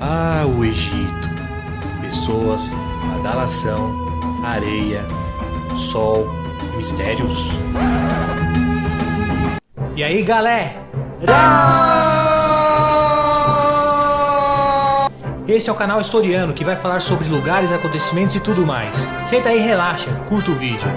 Ah, o Egito. Pessoas, badalação, areia, sol, mistérios. E aí, galera? Esse é o canal Historiano, que vai falar sobre lugares, acontecimentos e tudo mais. Senta aí e relaxa, curta o vídeo.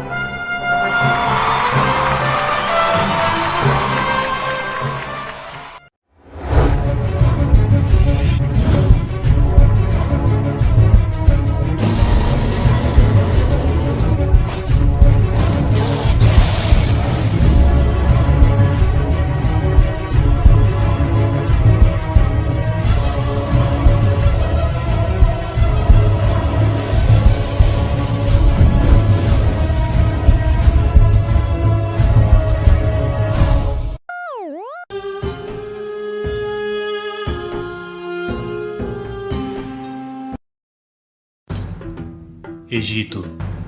Egito,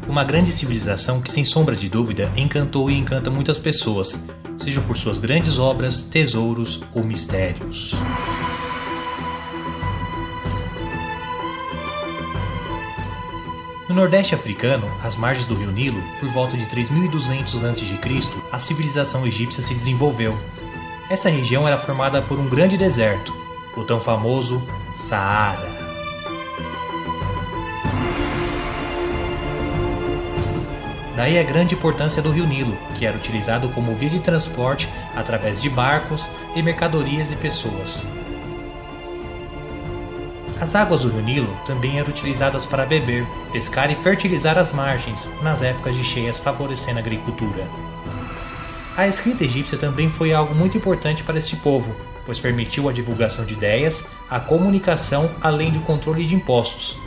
uma grande civilização que, sem sombra de dúvida, encantou e encanta muitas pessoas, seja por suas grandes obras, tesouros ou mistérios. No Nordeste africano, às margens do rio Nilo, por volta de 3200 a.C., a civilização egípcia se desenvolveu. Essa região era formada por um grande deserto, o tão famoso Saara. Daí a grande importância do rio Nilo, que era utilizado como via de transporte através de barcos e mercadorias e pessoas. As águas do rio Nilo também eram utilizadas para beber, pescar e fertilizar as margens nas épocas de cheias, favorecendo a agricultura. A escrita egípcia também foi algo muito importante para este povo, pois permitiu a divulgação de ideias, a comunicação, além do controle de impostos.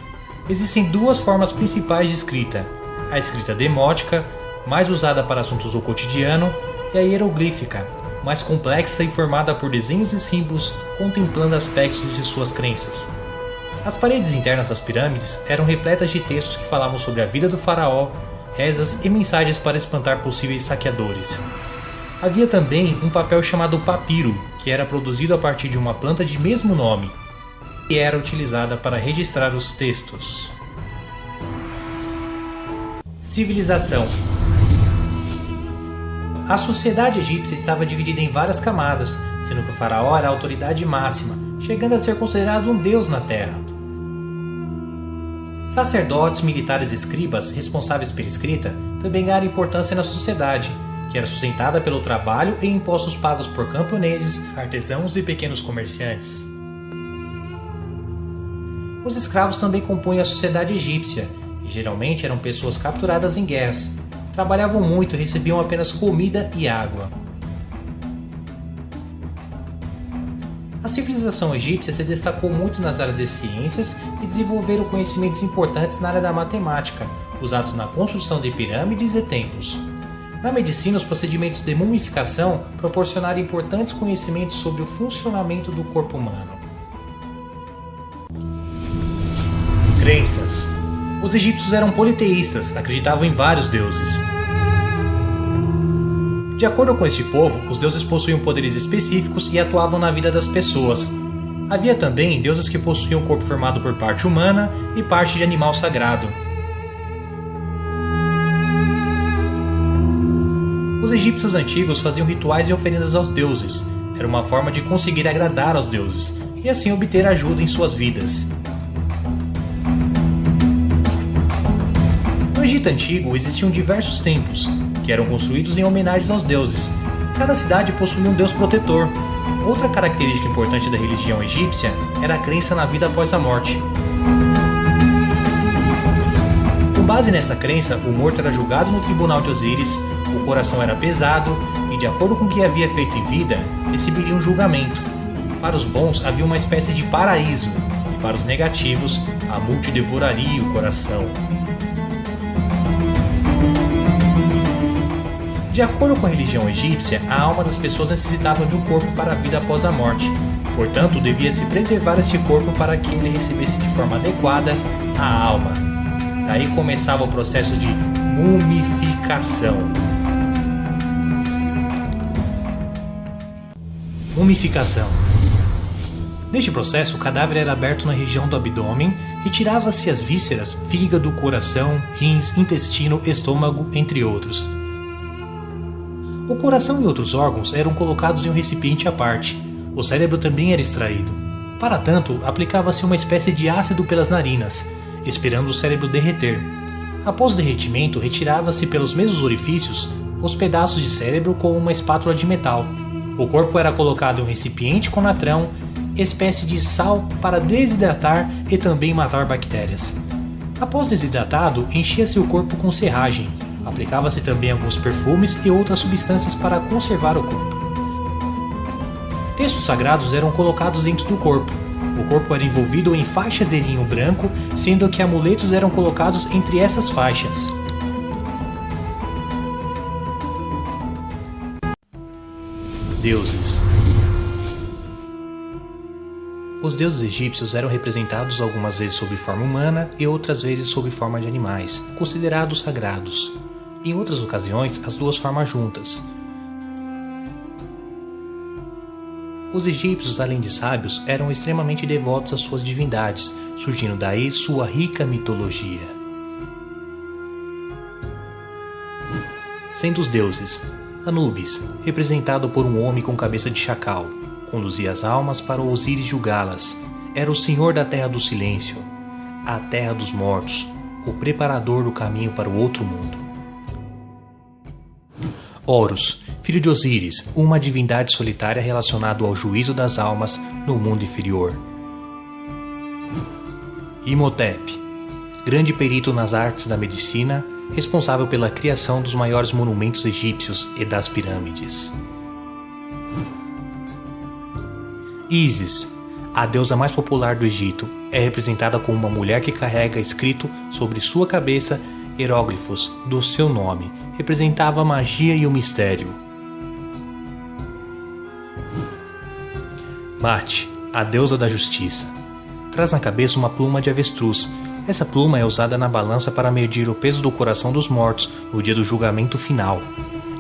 Existem duas formas principais de escrita: a escrita demótica, mais usada para assuntos do cotidiano, e a hieroglífica, mais complexa e formada por desenhos e símbolos contemplando aspectos de suas crenças. As paredes internas das pirâmides eram repletas de textos que falavam sobre a vida do faraó, rezas e mensagens para espantar possíveis saqueadores. Havia também um papel chamado papiro, que era produzido a partir de uma planta de mesmo nome, e era utilizada para registrar os textos. Civilização. A sociedade egípcia estava dividida em várias camadas, sendo que o faraó era a autoridade máxima, chegando a ser considerado um deus na terra. Sacerdotes, militares e escribas, responsáveis pela escrita, também ganharam importância na sociedade, que era sustentada pelo trabalho e impostos pagos por camponeses, artesãos e pequenos comerciantes. Os escravos também compunham a sociedade egípcia, e geralmente eram pessoas capturadas em guerras. Trabalhavam muito e recebiam apenas comida e água. A civilização egípcia se destacou muito nas áreas de ciências e desenvolveram conhecimentos importantes na área da matemática, usados na construção de pirâmides e templos. Na medicina, os procedimentos de mumificação proporcionaram importantes conhecimentos sobre o funcionamento do corpo humano. Crenças. Os egípcios eram politeístas, acreditavam em vários deuses. De acordo com este povo, os deuses possuíam poderes específicos e atuavam na vida das pessoas. Havia também deuses que possuíam um corpo formado por parte humana e parte de animal sagrado. Os egípcios antigos faziam rituais e oferendas aos deuses. Era uma forma de conseguir agradar aos deuses e assim obter ajuda em suas vidas. No Egito Antigo existiam diversos templos, que eram construídos em homenagens aos deuses. Cada cidade possuía um deus protetor. Outra característica importante da religião egípcia era a crença na vida após a morte. Com base nessa crença, o morto era julgado no tribunal de Osíris, o coração era pesado e, de acordo com o que havia feito em vida, receberia um julgamento. Para os bons havia uma espécie de paraíso, e para os negativos, a morte devoraria o coração. De acordo com a religião egípcia, a alma das pessoas necessitava de um corpo para a vida após a morte. Portanto, devia-se preservar este corpo para que ele recebesse de forma adequada a alma. Daí começava o processo de mumificação. Mumificação. Neste processo, o cadáver era aberto na região do abdômen, retirava-se as vísceras, fígado, coração, rins, intestino, estômago, entre outros. O coração e outros órgãos eram colocados em um recipiente à parte. O cérebro também era extraído. Para tanto, aplicava-se uma espécie de ácido pelas narinas, esperando o cérebro derreter. Após o derretimento, retirava-se pelos mesmos orifícios os pedaços de cérebro com uma espátula de metal. O corpo era colocado em um recipiente com natrão, espécie de sal para desidratar e também matar bactérias. Após desidratado, enchia-se o corpo com serragem. Aplicava-se também alguns perfumes e outras substâncias para conservar o corpo. Textos sagrados eram colocados dentro do corpo. O corpo era envolvido em faixas de linho branco, sendo que amuletos eram colocados entre essas faixas. Deuses. Os deuses egípcios eram representados algumas vezes sob forma humana e outras vezes sob forma de animais, considerados sagrados. Em outras ocasiões, as duas formas juntas. Os egípcios, além de sábios, eram extremamente devotos às suas divindades, surgindo daí sua rica mitologia. Sendo os deuses: Anubis, representado por um homem com cabeça de chacal, conduzia as almas para Osíris julgá-las. Era o senhor da terra do silêncio, a terra dos mortos, o preparador do caminho para o outro mundo. Horus, filho de Osíris, uma divindade solitária relacionada ao juízo das almas no mundo inferior. Imhotep, grande perito nas artes da medicina, responsável pela criação dos maiores monumentos egípcios e das pirâmides. Ísis, a deusa mais popular do Egito, é representada como uma mulher que carrega escrito sobre sua cabeça hieróglifos do seu nome, representava a magia e o mistério. Mate, a deusa da justiça, traz na cabeça uma pluma de avestruz. Essa pluma é usada na balança para medir o peso do coração dos mortos no dia do julgamento final.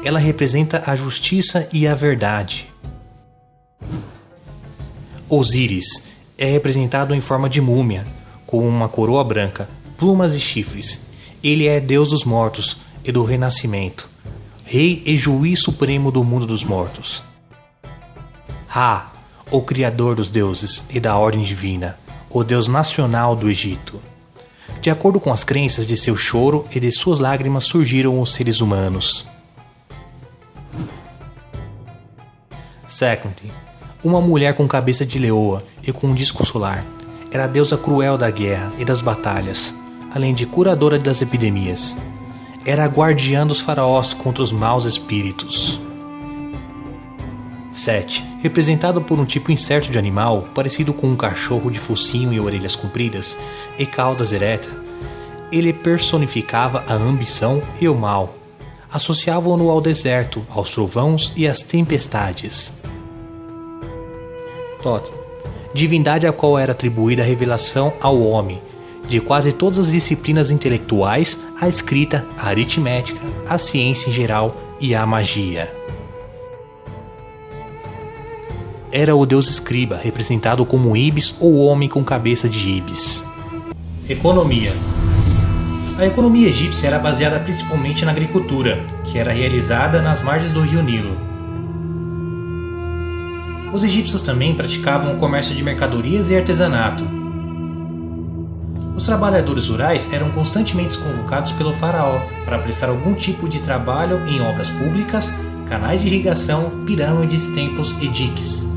Ela representa a justiça e a verdade. Osíris é representado em forma de múmia, com uma coroa branca, plumas e chifres. Ele é deus dos mortos e do renascimento, rei e juiz supremo do mundo dos mortos. Ra, o criador dos deuses e da ordem divina, o deus nacional do Egito. De acordo com as crenças, de seu choro e de suas lágrimas surgiram os seres humanos. Sekhmet, uma mulher com cabeça de leoa e com um disco solar, era a deusa cruel da guerra e das batalhas, além de curadora das epidemias. Era a guardiã dos faraós contra os maus espíritos. Set, representado por um tipo incerto de animal, parecido com um cachorro de focinho e orelhas compridas e caudas eretas, ele personificava a ambição e o mal. Associavam-no ao deserto, aos trovões e às tempestades. Thoth, divindade a qual era atribuída a revelação ao homem, de quase todas as disciplinas intelectuais, a escrita, a aritmética, a ciência em geral e a magia. Era o deus escriba, representado como Ibis ou homem com cabeça de Ibis. Economia. A economia egípcia era baseada principalmente na agricultura, que era realizada nas margens do rio Nilo. Os egípcios também praticavam o comércio de mercadorias e artesanato. Os trabalhadores rurais eram constantemente convocados pelo faraó para prestar algum tipo de trabalho em obras públicas, canais de irrigação, pirâmides, templos e diques.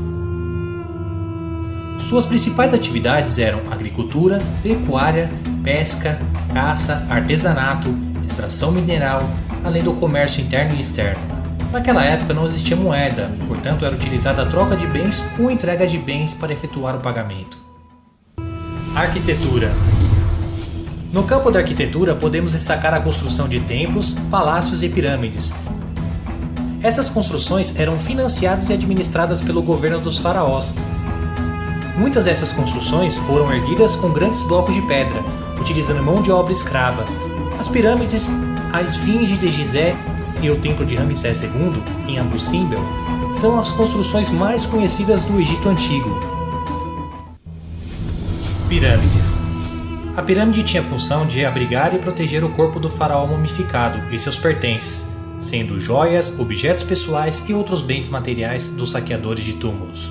Suas principais atividades eram agricultura, pecuária, pesca, caça, artesanato, extração mineral, além do comércio interno e externo. Naquela época não existia moeda, portanto era utilizada a troca de bens ou entrega de bens para efetuar o pagamento. Arquitetura. No campo da arquitetura podemos destacar a construção de templos, palácios e pirâmides. Essas construções eram financiadas e administradas pelo governo dos faraós. Muitas dessas construções foram erguidas com grandes blocos de pedra, utilizando mão de obra escrava. As pirâmides, a Esfinge de Gizé e o Templo de Ramsés II, em Abu Simbel, são as construções mais conhecidas do Egito Antigo. Pirâmides. A pirâmide tinha a função de abrigar e proteger o corpo do faraó mumificado e seus pertences, sendo joias, objetos pessoais e outros bens materiais dos saqueadores de túmulos.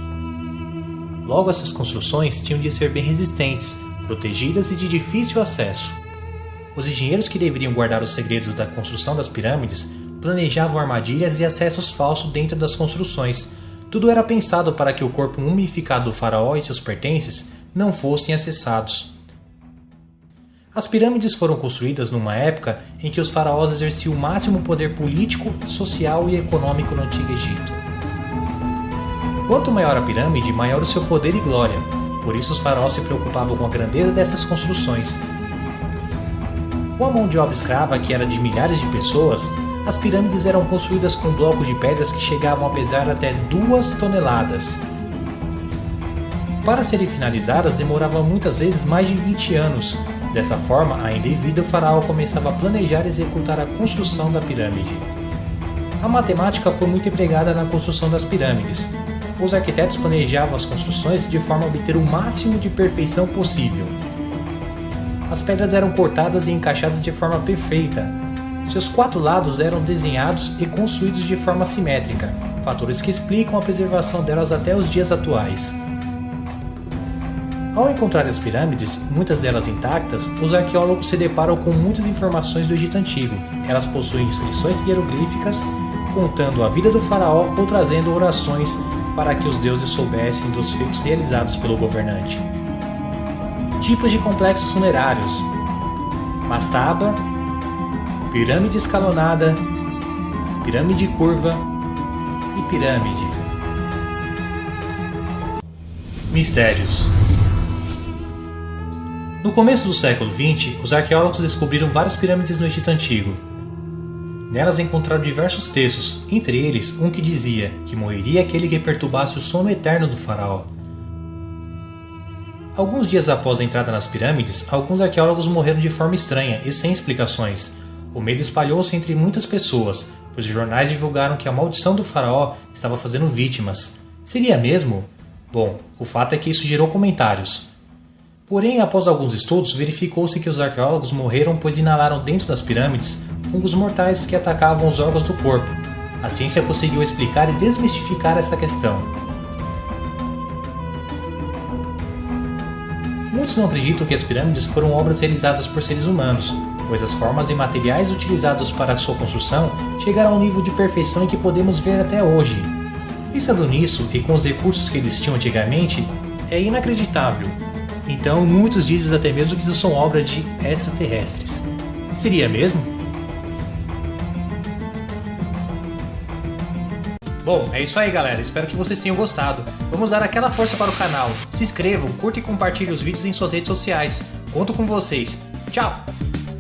Logo, essas construções tinham de ser bem resistentes, protegidas e de difícil acesso. Os engenheiros que deveriam guardar os segredos da construção das pirâmides planejavam armadilhas e acessos falsos dentro das construções. Tudo era pensado para que o corpo mumificado do faraó e seus pertences não fossem acessados. As pirâmides foram construídas numa época em que os faraós exerciam o máximo poder político, social e econômico no Antigo Egito. Quanto maior a pirâmide, maior o seu poder e glória. Por isso os faraós se preocupavam com a grandeza dessas construções. Com a mão de obra escrava, que era de milhares de pessoas, as pirâmides eram construídas com blocos de pedras que chegavam a pesar até 2 toneladas. Para serem finalizadas, demoravam muitas vezes mais de 20 anos. Dessa forma, ainda em vida, o faraó começava a planejar e executar a construção da pirâmide. A matemática foi muito empregada na construção das pirâmides. Os arquitetos planejavam as construções de forma a obter o máximo de perfeição possível. As pedras eram cortadas e encaixadas de forma perfeita. Seus 4 lados eram desenhados e construídos de forma simétrica, fatores que explicam a preservação delas até os dias atuais. Ao encontrar as pirâmides, muitas delas intactas, os arqueólogos se deparam com muitas informações do Egito Antigo. Elas possuem inscrições hieroglíficas, contando a vida do faraó ou trazendo orações para que os deuses soubessem dos feitos realizados pelo governante. Tipos de complexos funerários: mastaba, pirâmide escalonada, pirâmide curva e pirâmide. Mistérios. No começo do século XX, os arqueólogos descobriram várias pirâmides no Egito Antigo. Nelas encontraram diversos textos, entre eles um que dizia que morreria aquele que perturbasse o sono eterno do faraó. Alguns dias após a entrada nas pirâmides, alguns arqueólogos morreram de forma estranha e sem explicações. O medo espalhou-se entre muitas pessoas, pois os jornais divulgaram que a maldição do faraó estava fazendo vítimas. Seria mesmo? Bom, o fato é que isso gerou comentários. Porém, após alguns estudos, verificou-se que os arqueólogos morreram pois inalaram dentro das pirâmides fungos mortais que atacavam os órgãos do corpo. A ciência conseguiu explicar e desmistificar essa questão. Muitos não acreditam que as pirâmides foram obras realizadas por seres humanos, pois as formas e materiais utilizados para sua construção chegaram ao nível de perfeição que podemos ver até hoje. Pensando nisso, e com os recursos que eles tinham antigamente, é inacreditável. Então, muitos dizem até mesmo que isso são obras de extraterrestres. Seria mesmo? Bom, é isso aí, galera. Espero que vocês tenham gostado. Vamos dar aquela força para o canal. Se inscrevam, curtam e compartilhem os vídeos em suas redes sociais. Conto com vocês. Tchau!